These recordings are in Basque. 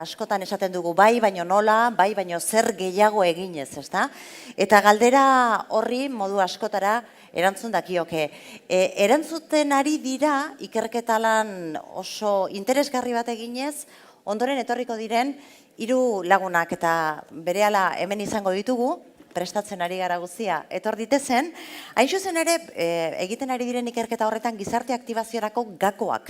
Askotan esaten dugu bai, baino nola, bai, baino zer gehiago eginez, ezta? Eta galdera horri modu askotara erantzun dakioke. Erantzuten ari dira ikerketa lan oso interesgarri bat eginez, ondoren etorriko diren 3 lagunak eta berehala hemen izango ditugu, prestatzen ari gara guztia, etor ditezen, hain zuzen ere, egiten ari diren ikerketa horretan gizarte aktibaziorako gakoak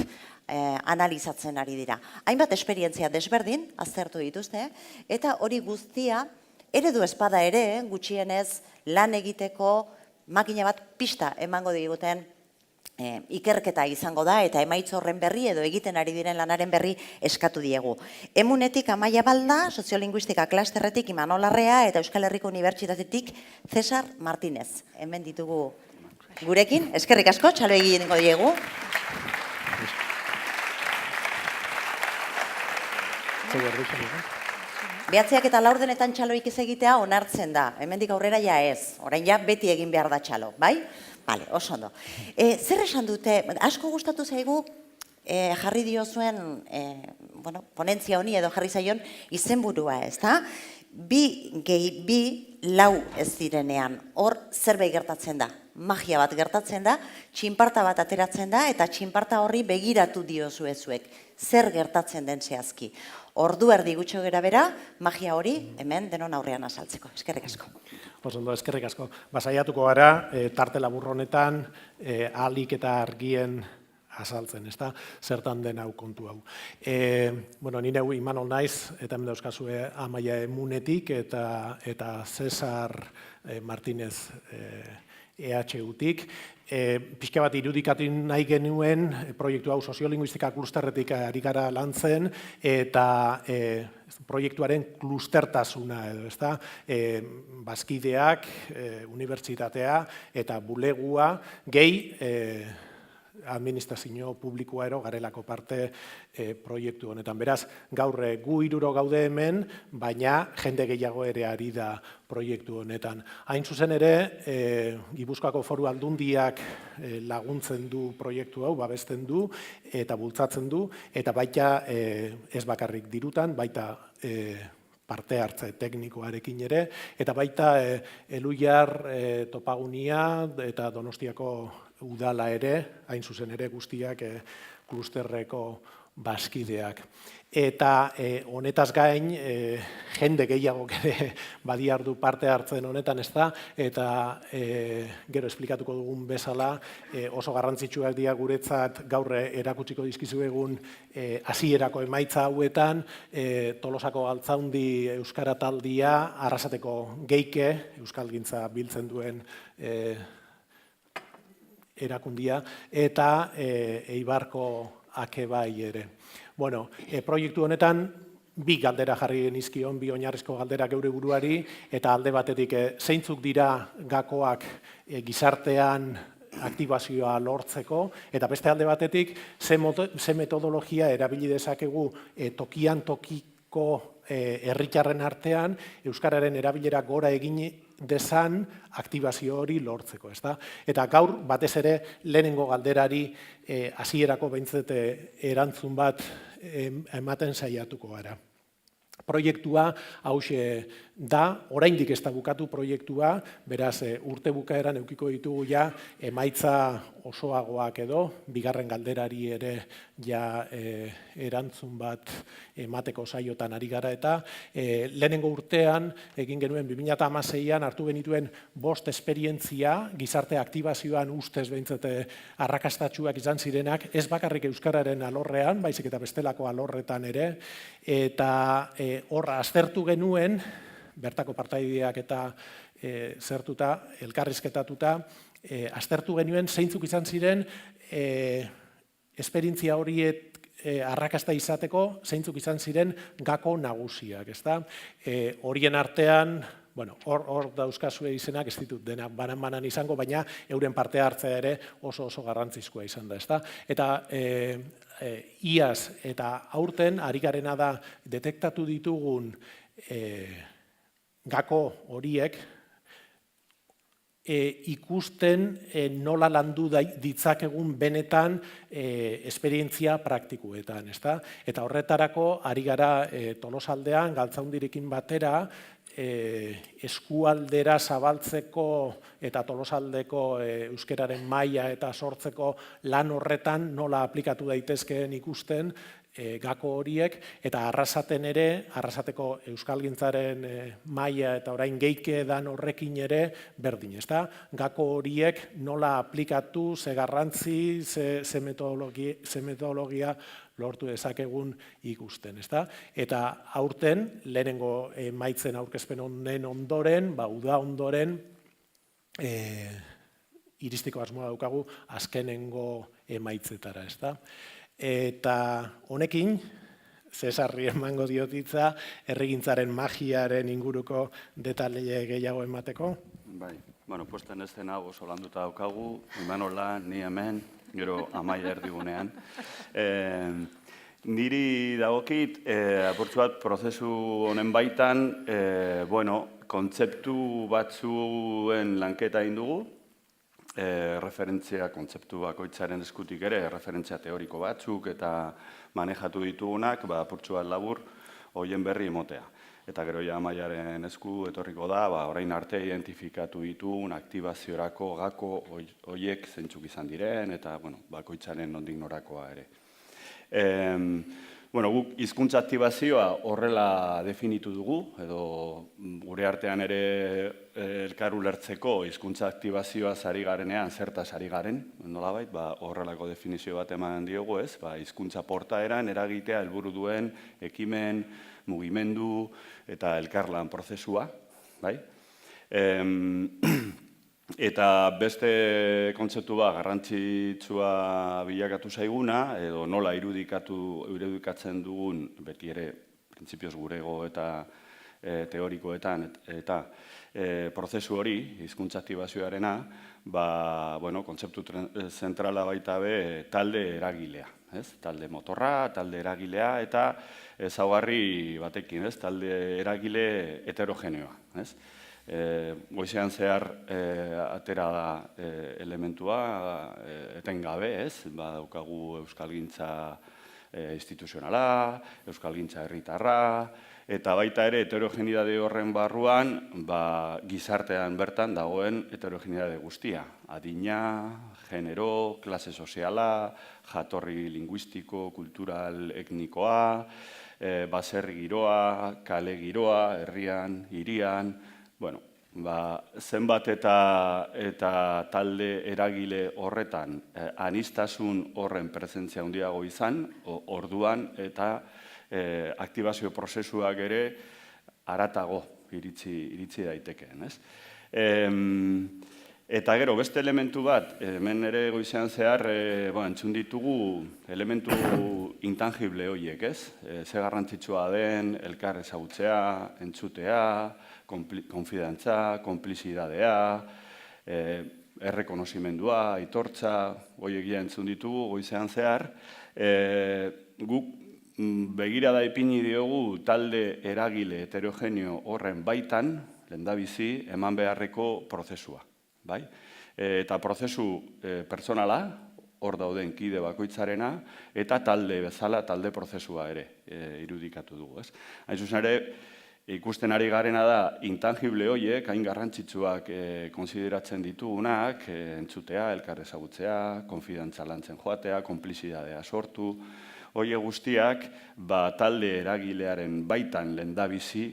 analizatzen ari dira. Hainbat esperientzia desberdin, aztertu dituzte, eta hori guztia, eredu espada ere, gutxienez, lan egiteko makina bat pista emango diguten ikerketa izango da, eta emaitz horren berri edo egiten ari diren lanaren berri eskatu diegu. Emunetik Amaia Balda, Soziolinguistika klasterretik Imanol Larrea eta Euskal Herriko Unibertsitatetik Cesar Martínez. Hemen ditugu gurekin, eskerrik asko, txalo egingo diegu. Behatziak eta laurdenetan txaloik ez egitea onartzen da, hemendik aurrera ja ez, orain ja beti egin behar da txalo, bai? Bale, oso ondo. Zer esan dute, asko gustatu zaigu jarri diozuen ponentzia honi edo jarri zaion izenburua, ez da? 2+2 ez direnean, hor zerbait gertatzen da, magia bat gertatzen da, txinparta bat ateratzen da, eta txinparta horri begiratu diozuezuek, zer gertatzen den zehazki. Ordu erdi gutxo gera bera, magia hori hemen denon aurrean azaltzeko. Eskerrik asko. Oso eskerrik asko. Basaiatuko gara, tarte labur honetan, ahalik eta argien azaltzen, ez da, zertan den hau kontu hau. Nire hau Imanol naiz, eta hemen dauzkazue Amaia Emunetik, eta Cesar Martínez EHU-tik. Pixka bat irudikatu nahi genuen proiektu hau soziolinguistika klusterretik ari gara lantzen, eta proiektuaren klustertasuna edo, ez da, bazkideak, unibertsitatea eta bulegua gehi administrazio publikoa ero garelako parte proiektu honetan. Beraz, gaur gu 3 gaude hemen, baina jende gehiago ere ari da proiektu honetan. Hain zuzen ere, Gipuzkoako Foru Aldundiak laguntzen du proiektu hau, babesten du eta bultzatzen du, eta baita ez bakarrik dirutan, baita parte hartze teknikoarekin ere, eta baita Eluiar, Topagunia eta Donostiako udala ere, hain zuzen ere guztiak klusterreko bazkideak. Eta honetaz gain, jende gehiago ere badiardu parte hartzen honetan, ez da, eta gero esplikatuko dugun bezala, oso garrantzitsuak dira guretzat gaur erakutsiko dizkizuegun hasierako emaitza hauetan, Tolosako Galtzaundi Euskara Taldia, Arrasateko Geike, Euskalgintza biltzen duen erakundia, eta Eibarko Akebai ere. Proiektu honetan, 2 galdera jarri genizkion, 2 oinarrizko galdera geure buruari, eta alde batetik zeintzuk dira gakoak gizartean aktibazioa lortzeko, eta beste alde batetik ze metodologia erabili dezakegu tokian tokiko herritarren artean euskararen erabilera gora egin dezan aktibazio hori lortzeko, ezta? Eta gaur batez ere lehenengo galderari hasierako behintzat erantzun bat ematen saiatuko gara. Proiektua hauxe da, oraindik ez da bukatu proiektua, beraz urte bukaeran edukiko ditugu ja emaitza osoagoak edo, bigarren galderari ere ja erantzun bat emateko saiotan ari gara eta lehenengo urtean egin genuen 2016an hartu genituen 5 esperientzia gizarte aktibazioan ustez behintzat arrakastatsuak izan zirenak, ez bakarrik euskararen alorrean, baizik eta bestelako alorretan ere, eta horra aztertu genuen, bertako partaideak eta zertuta, elkarrizketatuta, aztertu genuen zeintzuk izan ziren esperientzia horiek arrakasta izateko, zeintzuk izan ziren gako nagusiak, ezta? Horien artean, hor dauzkazue izenak, ez ditut denak banan-banan izango, baina euren parte hartzea ere oso garrantzizkoa izan da, ezta? Eta iaz eta aurten ari garena da detektatu ditugun gako horiek ikusten nola landu ditzakegun benetan esperientzia praktikuetan, ezta? Eta horretarako ari gara Tolosaldean Galtzaundirekin batera eskualdera zabaltzeko eta Tolosaldeko euskararen maila eta sortzeko lan horretan nola aplikatu daitezkeen ikusten gako horiek, eta Arrasaten ere, Arrasateko euskalgintzaren maila eta orain geike dan horrekin ere berdin, ezta? Gako horiek nola aplikatu, ze garrantzi, ze metodologia lortu dezakegun ikusten, ezta? Eta aurten, lehenengo emaitzen aurkezpen honen ondoren, uda ondoren, iristeko asmoa daukagu azkenengo emaitzetara, ezta? Eta honekin, Cesarri emango diotitza, herrigintzaren magiaren inguruko detaile gehiago emateko. Bai, bueno, puesten eszena oso landuta daukagu, Imanola, ni hemen, gero Amaia erdigunean. Niri dagokit, apurtxu bat, prozesu honen baitan, kontzeptu batzuen lanketa egin dugu, referentzia kontzeptu bakoitzaren eskutik ere, referentzia teoriko batzuk eta manejatu ditugunak, apurtxu bat labur, hoien berri emotea. Eta gero ja Amaiaren esku etorriko da, orain arte identifikatu ditugun aktibaziorako gako hoiek zeintzuk izan diren, eta bakoitzaren nondik norakoa ere. Guk hizkuntza aktibazioa horrela definitu dugu, edo gure artean ere elkar ulertzeko hizkuntza aktibazioa ari garenean, zertaz ari garen, nolabait, horrelako definizio bat eman diogu, ez? Hizkuntza portaeran eragitea helburu duen ekimen, mugimendu eta elkarlan prozesua, bai? Eta beste kontzeptu garrantzitsua bilakatu zaiguna, edo nola irudikatzen dugun, beti ere, printzipioz gurego eta teorikoetan, eta prozesu hori, hizkuntza aktibazioarena, kontzeptu zentrala baita be talde eragilea. Talde motorra, talde eragilea, eta ezaugarri batekin, talde eragile heterogeneoa. Goizean zehar atera da elementua etengabe, daukagu euskalgintza instituzionala, euskalgintza herritarra, eta baita ere heterogenidade horren barruan gizartean bertan dagoen heterogenidade guztia. Adina, genero, klase soziala, jatorri linguistiko, kultural, etnikoa, baserri giroa, kale giroa, herrian, hirian, zenbat eta talde eragile horretan aniztasun horren presentzia handiago izan, orduan eta aktibazio prozesuak ere haratago iritsi daitekeen. Eta gero, beste elementu bat, hemen ere goizean zehar, entzun ditugu elementu intangible horiek, ez? Ze garrantzitsua den, elkar ezagutzea, entzutea, konfidantza, konplizidadea, errekonozimendua, aitortza, horiek entzun ditugu goizean zehar. Guk begirada ipini diogu talde eragile heterogeneo horren baitan, lehendabizi, eman beharreko prozesua. Eta prozesu pertsonala, hor dauden kide bakoitzarena, eta talde bezala, talde prozesua ere irudikatu dugu. Hain zuzen ere, ikusten ari garena da, intangible horiek, hain garrantzitsuak konsideratzen ditugunak, entzutea, elkar ezagutzea, konfidantza lantzen joatea, konplizidadea sortu, horiek guztiak talde eragilearen baitan lehendabizi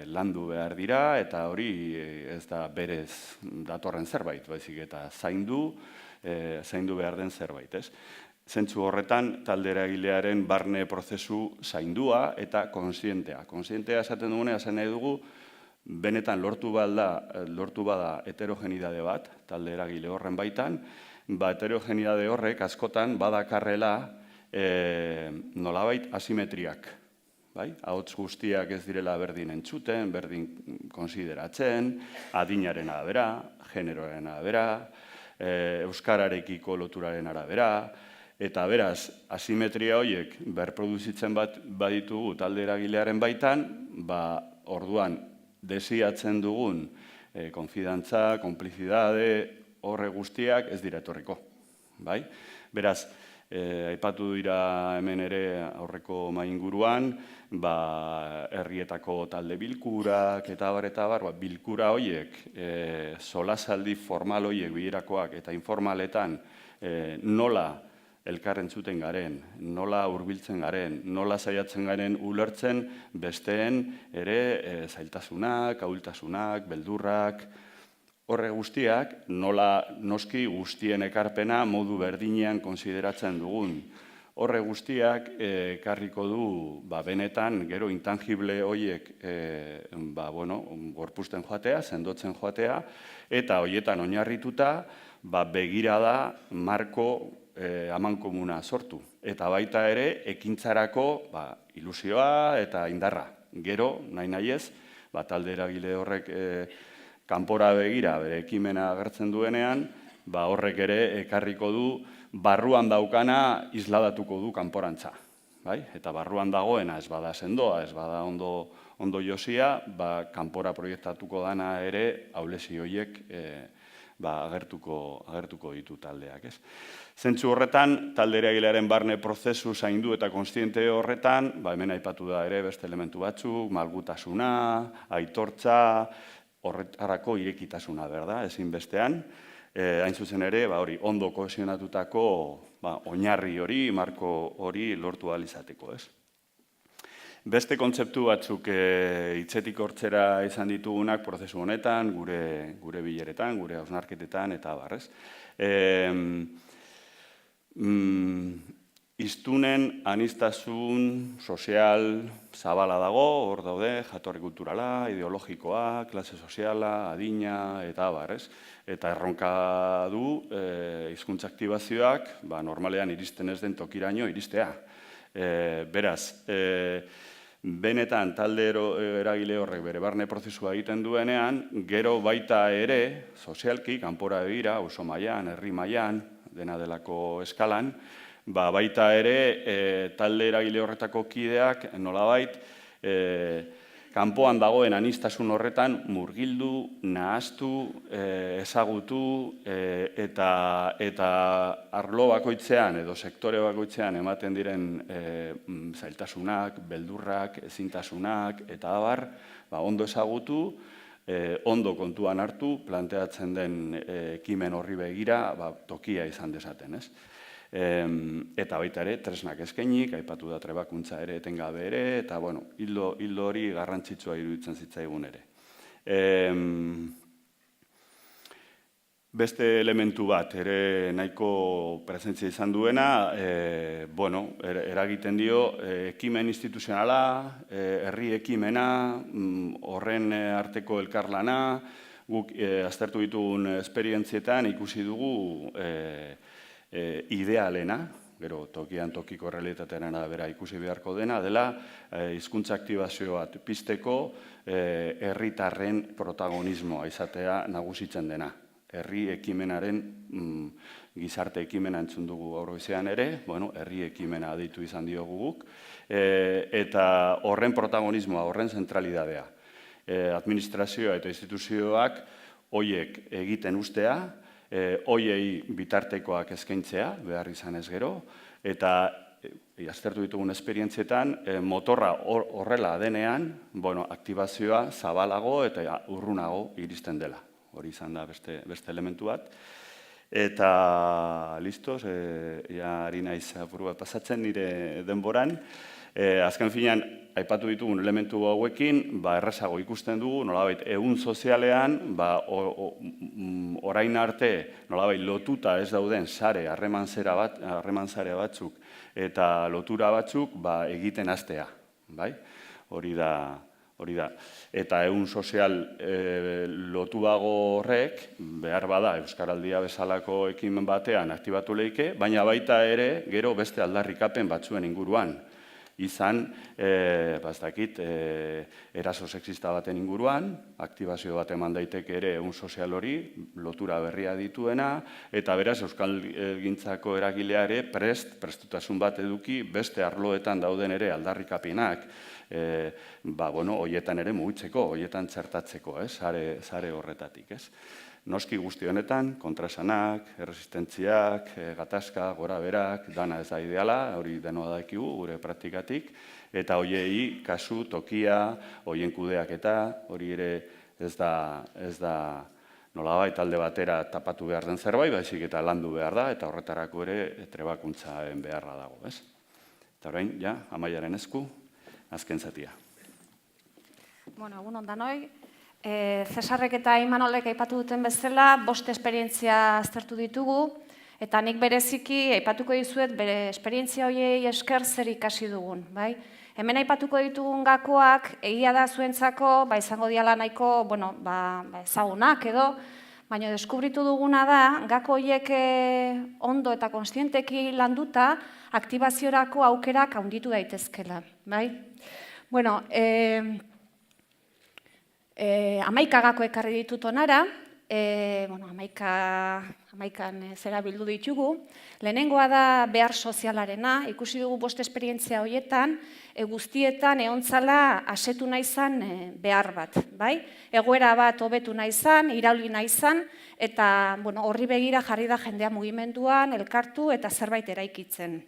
landu behar dira, eta hori ez da berez datorren zerbait, baizik eta zaindu behar den zerbait. Zentzu horretan, talde eragilearen barne prozesu zaindua eta konsientea. Konsientea esaten dugunea zen nahi dugu, benetan lortu bada heterogenidade bat, talde eragile horren baitan, heterogenidade horrek askotan badakarrela nolabait asimetriak. Ahots guztiak ez direla berdin entzuten, berdin konsideratzen, adinaren arabera, generoaren arabera, euskararekiko loturaren arabera, eta beraz, asimetria horiek berproduzitzen baditugu talde eragilearen baitan, orduan desiatzen dugun konfidantza, konplizidade, horre guztiak ez dira etorriko. Bai? Beraz, aipatu dira hemen ere aurreko mainguruan, herrietako talde bilkurak eta bar, bilkura horiek, solasaldi formal horiek bilerakoak eta informaletan nola elkarrentzuten garen, nola hurbiltzen garen, nola saiatzen garen ulertzen besteen ere zailtasunak, ahultasunak, beldurrak, horre guztiak nola noski guztien ekarpena modu berdinean konsideratzen dugun. Horre guztiak ekarriko du benetan gero intangible horiek gorpuzten joatea, sendotzen joatea, eta horietan oinarrituta begirada marko amankomuna sortu. Eta baita ere ekintzarako ilusioa eta indarra. Gero, nahi ez, talde eragile horrek kanpora begira bere ekimena agertzen duenean, horrek ere ekarriko du barruan daukana isladatuko du kanporantza. Eta barruan dagoena ez bada sendoa, ez bada ondo josia, kanpora proiektatuko dana ere ahulezi horiek agertuko ditu taldeak. Zentzu horretan, talde eragilearen barne prozesu zaindu eta konstiente horretan, hemen aipatu da ere beste elementu batzuk, malgutasuna, aitortza, horretarako irekitasuna, ezinbestean. Hain zuzen ere, ondo kohesionatutako oinarri hori, marko hori lortu ahal izateko. Beste kontzeptu batzuk hitzetik hortzera izan ditugunak prozesu honetan, gure bileretan, gure hausnarketetan, eta barrez. Hiztunen aniztasun sozial zabala dago, hor daude, jatorri kulturala, ideologikoa, klase soziala, adina, eta barrez. Eta erronka du hizkuntza aktibazioak normalean iristen ez den tokiraino iristea. Beraz, benetan talde eragile horrek bere barne prozesua egiten duenean, gero baita ere, sozialki, kanpora begira, oso mailan, herri mailan, dena delako eskalan, baita ere talde eragile horretako kideak nolabait kanpoan dagoen aniztasun horretan murgildu, nahaztu, ezagutu eta arlo bakoitzean edo sektore bakoitzean ematen diren zailtasunak, beldurrak, ezintasunak eta abar, ondo ezagutu, ondo kontuan hartu, planteatzen den ekimen horri begira tokia izan dezaten, ez? Eta baita ere, tresnak eskainik, aipatu da trebakuntza ere etengabe ere, eta hildo hori garrantzitsua iruditzen zitzaigun ere. Beste elementu bat, ere nahiko presentzia izan duena, eragiten dio ekimen instituzionala, herri ekimena, horren arteko elkarlana, guk aztertu ditugun esperientzietan ikusi dugu idealena, gero tokian tokiko realitatearen arabera ikusi beharko dena, dela hizkuntza aktibazio bat pizteko herritarren protagonismoa izatea nagusitzen dena. Herri ekimenaren gizarte ekimena entzun dugu gaur goizean ere, herri ekimena deitu izan diogu guk, eta horren protagonismoa, horren zentralidadea. Administrazioa eta instituzioak horiek egiten ustea, hoiei bitartekoak eskaintzea, behar izan ez gero, eta aztertu ditugun esperientzietan, motorra horrela denean, aktibazioa zabalago eta urrunago iristen dela. Hori izan da beste elementu bat. Eta, listos, ari naiz apur bat pasatzen nire denboran. Azken finean, aipatu ditugun elementu hauekin, errazago ikusten dugu, nolabait, ehun sozialean, orain arte, nolabait, lotuta ez dauden sare, harreman sare batzuk, eta lotura batzuk, egiten hastea. Hori da. Eta ehun sozial lotuago horrek, behar bada, Euskaraldia bezalako ekimen batean aktibatu leike, baina baita ere, gero beste aldarrikapen batzuen inguruan. izan, ez dakit, eraso sexista baten inguruan, aktibazio bat eman daiteke ere ehun sozial hori, lotura berria dituena, eta beraz euskalgintzako eragilea ere prestutasun bat eduki beste arloetan dauden ere aldarrikapenak, hoietan ere mugitzeko, hoietan txertatzeko, sare horretatik, ez? Noski guzti honetan, kontrasanak, erresistentziak, gatazka, gora berak, dana ez da ideala, hori denoa dakigu gure praktikatik, eta hoiei kasu, tokia, hoien kudeaketa, hori ere ez da nolabait alde batera tapatu behar den zerbait, baizik eta landu behar da, eta horretarako ere trebakuntzaren beharra dago, ez? Eta orain, ja, Amaiaren esku, azken zatia. Bueno, egun ondanoi. Cesarrek eta Imanolek aipatu duten bezala, 5 esperientzia aztertu ditugu, eta nik bereziki aipatuko dizuet bere esperientzia horiei esker zer ikasi dugun, bai? Hemen aipatuko ditugun gakoak, egia da zuentzako, izango diala nahiko, ezagunak edo, baina deskubritu duguna da, gako horiek ondo eta konstienteki landuta, aktibaziorako aukerak handitu daitezkela, bai? Bueno, 11 gako ekarri ditut onara, 11an zera bildu ditugu. Lehenengoa da behar sozialarena, ikusi dugu 5 esperientzia horietan, guztietan egontzala asetu nahi zan behar bat, bai? Egoera bat hobetu nahi zan, irauli nahi zan, eta horri begira jarri da jendea mugimenduan, elkartu eta zerbait eraikitzen.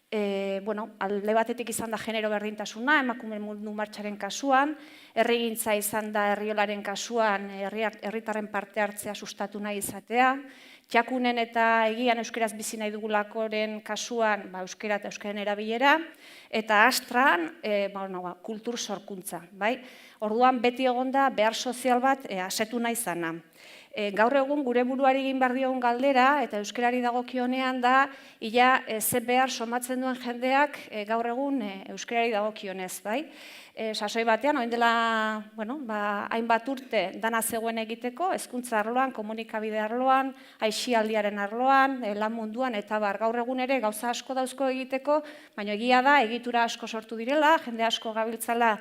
Alde batetik izan da genero berdintasuna, emakume mundu martxaren kasuan, herrigintza izan da herriolaren kasuan, herritarren parte hartzea sustatu nahi izatea, txakunen eta egian euskeraz bizi nahi dugulakoren kasuan euskera eta euskaren erabilera, eta astran kultur sorkuntza. Orduan beti egonda behar sozial bat asetu nahi zana. Gaur egun gure buruari egin behar diogun galdera, eta euskerari dagokionean da, ia ze behar somatzen duen jendeak gaur egun euskerari dagokionez, bai? Sasoi batean, oin dela, hainbat urte dana zegoen egiteko, hezkuntza arloan, komunikabide arloan, aisialdiaren arloan, lan munduan, eta gaur egun ere gauza asko dauzko egiteko, baina egia da, egitura asko sortu direla, jende asko gabiltzala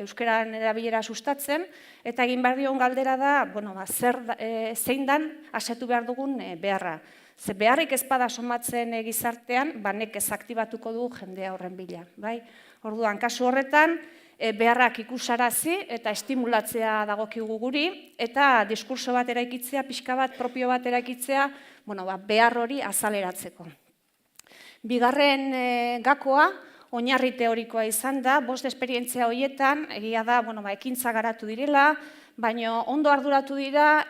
euskeran erabilera sustatzen, eta egin behar diogun galdera da, zein dan asetu behar dugun beharra. Ze beharrik ez bada somatzen gizartean, nekez aktibatuko du jendea horren bila. Orduan, kasu horretan, beharrak ikusarazi eta estimulatzea dagokigu guri, eta diskurso bat eraikitzea, pixka bat, propio bat eraikitzea, behar hori azaleratzeko. Bigarren gakoa, oinarri teorikoa izan da, 5 esperientzia horietan, egia da, ekintza garatu direla, baina ondo arduratu dira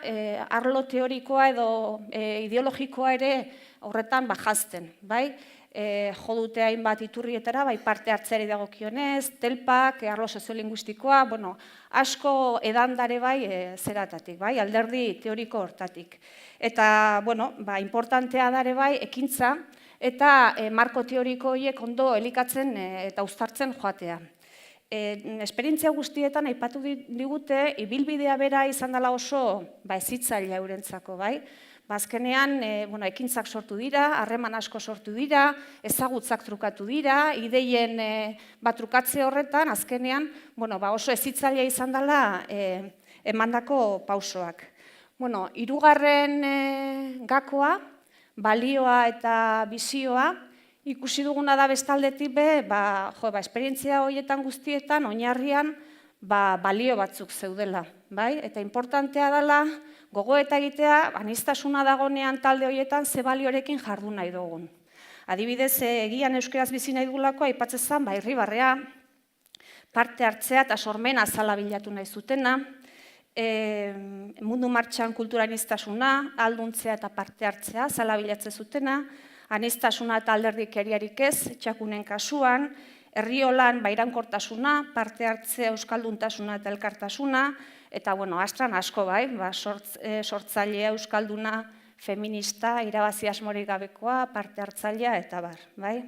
arlo teorikoa edo ideologikoa ere horretan jazten, bai? Jo dute hainbat iturrietara, parte hartzeari dagokionez, telpak, arlo soziolinguistikoa, asko edandare zeratatik, alderdi teoriko hortatik. Eta, importantea dare ekintza, eta marko teoriko horiek ondo elikatzen eta uztartzen joatea. Esperientzia guztietan aipatu digute, ibilbidea bera izan dela oso ezitzailea eurentzako, bai? Azkenean, ekintzak sortu dira, harreman asko sortu dira, ezagutzak trukatu dira, ideien bat trukatze horretan, azkenean, oso ezitzailea izan dela emandako pausoak. Hirugarren gakoa, balioa eta bizioa, ikusi duguna da bestaldetik esperientzia horietan guztietan, oinarrian, balio batzuk zeudela. Eta importantea dela, gogoeta egitea, aniztasuna dagonean talde horietan, ze baliorekin jardu nahi dugun. Adibidez, egian euskeraz bizi nahi dugulako, aipatzen zen, irribarrea, parte hartzea eta sormena azala bilatu nahi zutena, mundu martxan kultura aniztasuna, alduntzea eta parte hartzea, azala bilatzen zutena, aniztasuna eta alderdikeriarik ez, txakunen kasuan, herriolan iraunkortasuna, parte hartzea euskalduntasuna eta elkartasuna, eta, astran asko sortzailea euskalduna, feminista, irabazi asmorik gabekoa, parte hartzailea, eta bai.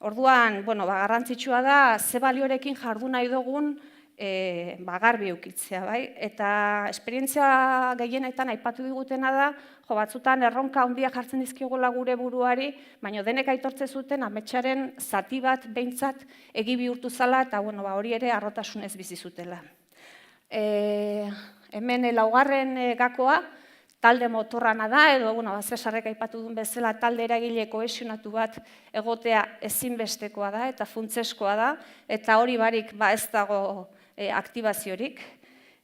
Orduan, garrantzitsua da, ze baliorekin jardu nahi dugun garbi eukitzea, bai? Eta esperientzia gehienetan aipatu digutena da, batzutan erronka handia jartzen dizkigula gure buruari, baina denek aitortze zuten ametsaren zati bat behintzat egi bihurtu zala, eta hori ere harrotasunez bizi zutela. Hemen laugarren gakoa, talde motorrana da, edo Cesarrek aipatu duen bezala talde eragile kohesionatu bat egotea ezinbestekoa da, eta funtseskoa da, eta hori barik ez dago aktibaziorik.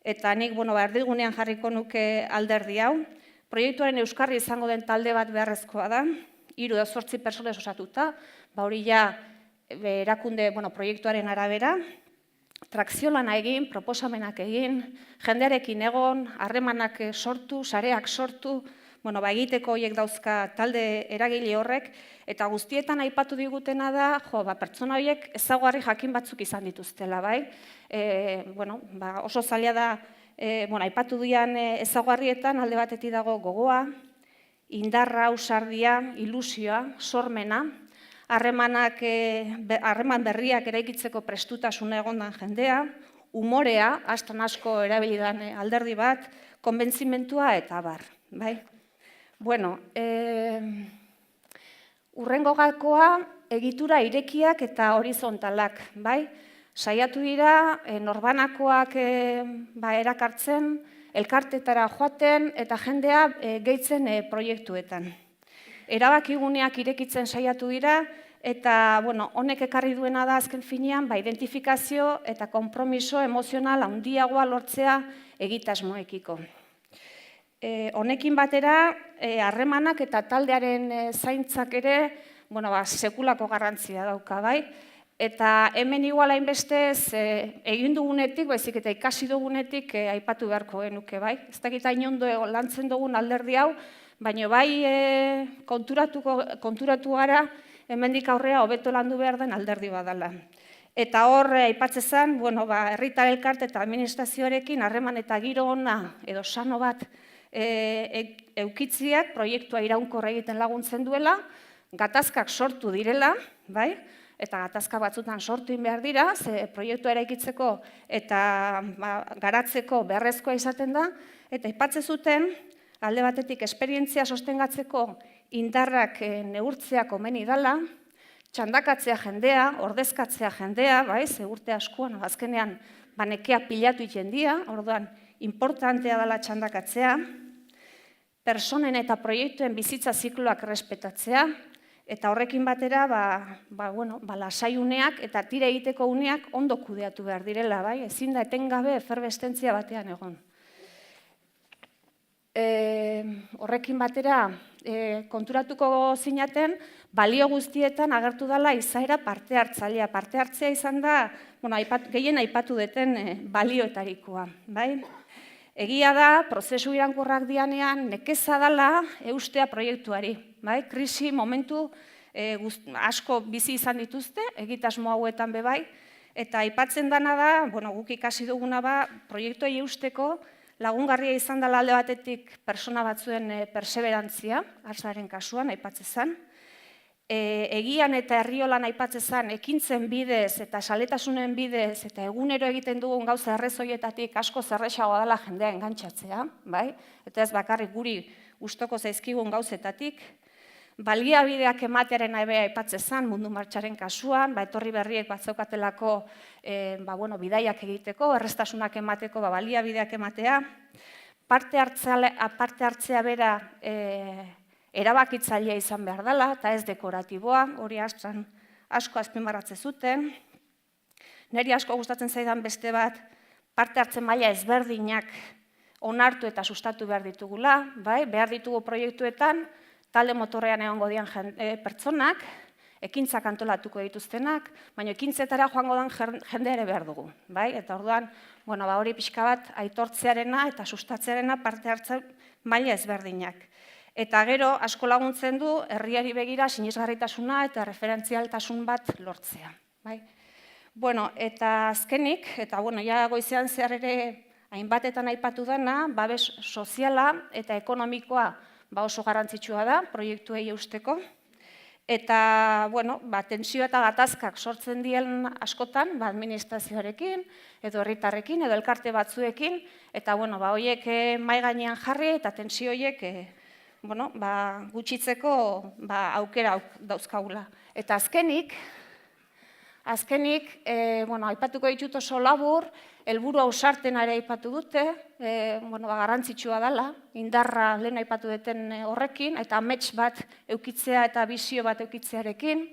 Eta nik erdigunean jarriko nuke alderdi hau. Proiektuaren euskarri izango den talde bat beharrezkoa da, 3 edo 8 pertsonez osatuta, hori ja erakunde proiektuaren arabera, trakziolana egin, proposamenak egin, jendearekin egon, harremanak sortu, sareak sortu, egiteko horiek dauzka talde eragile horrek, eta guztietan aipatu digutena da, pertsona horiek ezaugarri jakin batzuk izan dituztela, bai? Oso zaila da, aipatu duan ezaugarrietan alde batetik dago gogoa, indarra, ausardia, ilusioa, sormena, harreman berriak eraikitzeko prestutasuna egondan jendea, umorea, astan asko erabilidan alderdi bat, konbentzimentua eta abar. Urrengo gakoa egitura irekiak eta horizontalak. Saiatu dira norbanakoak erakartzen, elkartetara joaten eta jendea gehitzen proiektuetan. Erabakiguneak irekitzen saiatu dira, eta honek ekarri duena da azken finean identifikazio eta konpromiso emozional handiagoa lortzea egitasmoekiko. Honekin batera, harremanak eta taldearen zaintzak ere sekulako garrantzia dauka, bai? Eta hemen igual hainbestez egin dugunetik, baizik eta ikasi dugunetik aipatu beharko genuke, bai? Ez dakit hain ondo lantzen dugun alderdi hau, baina bai konturatu gara hemendik aurrea hobeto landu behar den alderdi badala. Eta hor aipatzen zen, herritar elkarte eta administrazioarekin harreman eta giro ona edo sano bat eukitziak proiektua iraunkor egiten laguntzen duela, gatazkak sortu direla, bai? Eta gatazka batzutan sortu behar dira, ze proiektua eraikitzeko eta garatzeko beharrezkoa izaten da, eta aipatzen zuten, alde batetik esperientzia sostengatzeko indarrak neurtzea komeni dela, txandakatzea jendea, ordezkatzea jendea, ze urte askoan, azkenean nekea pilatu jendia, orduan importantea dela txandakatzea, personen eta proiektuen bizitza zikloak errespetatzea, eta horrekin batera, lasai uneak eta tira egiteko uneak ondo kudeatu behar direla, ezin da etengabe eferbestentzia batean egon. Horrekin batera, konturatuko zinaten, balio guztietan agertu dela izaera parte hartzailea. Parte hartzea izan da, gehien aipatu deten balioetarikoa. Egia da, prozesu iraunkorrak dianean, nekeza dela eustea proiektuari. Krisi momentu asko bizi izan dituzte, egitasmo hauetan bebai, eta aipatzen dana da, guk ikasi duguna proiektuei eusteko, lagungarria izan dela alde batetik persona batzuen perseverantzia, Arzaren kasuan, aipatzen zen. Egian eta herriolan aipatzen zen, ekintzen bidez eta saletasunen bidez eta egunero egiten dugun gauza errezoietatik asko zerrexagoa dela jendea engantzatzea, eta ez bakarrik guri gustoko zaizkigun gauzetatik. Baliabideak ematearen aipatzen zen mundu martxaren kasuan, etorri berriek batzaukatelako bidaiak egiteko, erreztasunak emateko baliabideak ematea, parte hartzea bera erabakitzailea izan behar dela, eta ez dekoratiboa, hori asko azpimarratze zuten. Neri asko gustatzen zaidan beste bat, parte hartzen maila ezberdinak onartu eta sustatu behar ditugula, behar ditugu proiektuetan, talde motorrean egongo dian pertsonak, ekintzak antolatuko dituztenak, baina ekintzetara joango den jende ere behar dugu. Eta orduan, hori pixka bat aitortzearena eta sustatzearena parte hartzen maila ezberdinak. Eta gero, asko laguntzen du, herriari begira sinesgarritasuna eta referentzialtasun bat lortzea. Eta azkenik, eta goizean zehar ere hainbatetan aipatu dena, babes soziala eta ekonomikoa oso garrantzitsua da, proiektuei eusteko. eta, bueno, tentsio eta gatazkak sortzen dien askotan, administrazioarekin, edo herritarrekin, edo elkarte batzuekin, eta, bueno, horiek mahai gainean jarri, eta tentsio horiek, bueno, gutxitzeko aukera dauzkagula. Eta azkenik, bueno, aipatuko ditut oso labur, helburu ausartenare aipatu dute, bueno, garrantzitsua dela, indarra lehen aipatu duten horrekin, eta amets bat eukitzea eta bizio bat eukitzearekin.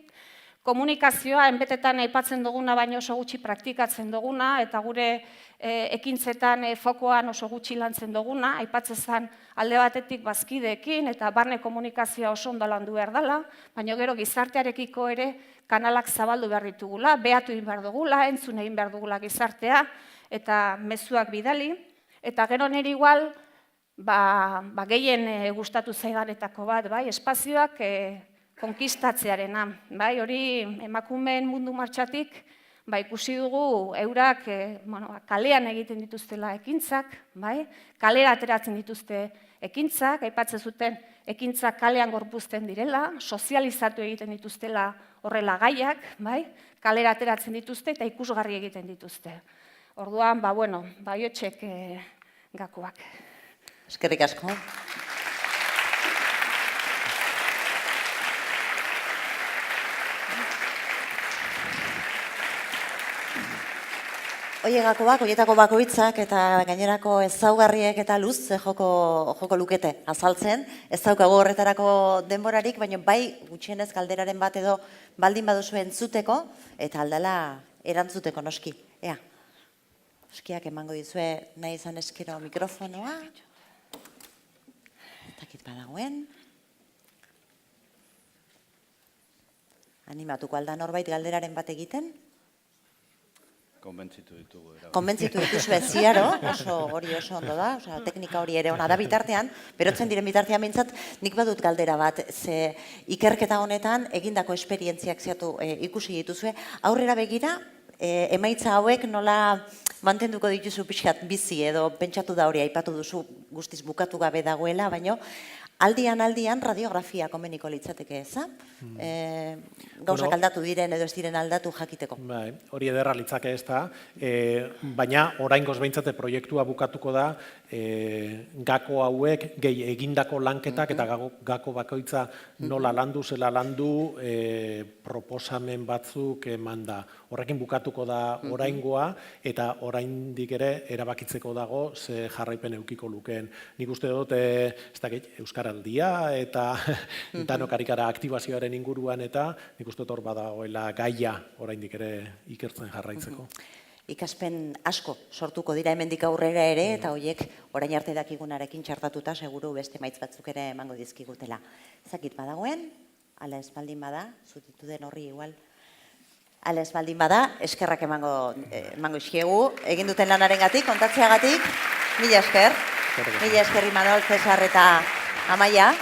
Komunikazioa, enbetetan aipatzen duguna, baina oso gutxi praktikatzen duguna, eta gure ekintzetan fokoan oso gutxi lantzen duguna, aipatzen zen alde batetik bazkideekin, eta barne komunikazioa oso ondo landu behar dela, baina gero gizartearekiko ere kanalak zabaldu behar ditugula, behatu egin behar dugula, entzun egin behar dugula gizartea, eta mezuak bidali, eta gero nire igual, gehien gustatu zaidanetako bat, espazioak konkistatzearena, hori emakumeen mundu martxatik, ikusi dugu eurak kalean egiten dituztela ekintzak, kalera ateratzen dituzte ekintzak, aipatzen zuten ekintzak kalean gorpuzten direla, sozializatu egiten dituztela horrela gaiak, kalera ateratzen dituzte eta ikusgarri egiten dituzte. Orduan, baiotxek gakoak. Eskerrik asko. Horietako bakoitzak eta gainerako ezaugarriek eta luz joko lukete azaltzen. Ez daukagu horretarako denborarik, baina bai gutxienez galderaren bat edo baldin baduzu entzuteko eta aldala erantzuteko noski. Ea, noskiak emango dizue nahi izan eskero mikrofonoa. Takit badagoen. Animatuko alda norbait galderaren bat egiten? Konbentzitu ditugu. Konbentzitu dituzue ziaro, hori oso ondo da, teknika hori ere ona da bitartean, berotzen diren bitartean behintzat, nik badut galdera bat, ze ikerketa honetan egindako esperientziak ikusi dituzue, aurrera begira, emaitza hauek nola mantenduko dituzu pixkat bizi edo pentsatu da hori aipatu duzu guztiz bukatu gabe dagoela, baina aldian radiografia komeniko litzateke eza? Gauzak aldatu diren edo ez diren aldatu jakiteko. Hori ederra litzake ez da, baina oraingoz behintzate proiektua bukatuko da gako hauek gehi egindako lanketak eta gako bakoitza nola landu, zela landu proposamen batzuk eman da. Horrekin bukatuko da oraingoa eta oraindik ere erabakitzeko dago ze jarraipen eukiko lukeen. Nik uste dut, ez dakit, Euskaraldia eta danok arikara aktibazioaren inguruan eta nik uste dut hor badagoela gaia oraindik ere ikertzen jarraitzeko. Ikaspen asko sortuko dira hemendik aurrera ere eta horiek orain arte dakigunarekin txartatuta seguru beste maitz batzuk ere emango dizkigutela. Ezakit badagoen, ala ez baldin bada, zutitu den horri igual. Ala ez baldin bada, eskerrak emango iskiegu, egin duten lanarengatik, kontatzeagatik, mila esker. Mila esker Imanol, Cesar eta Amaia.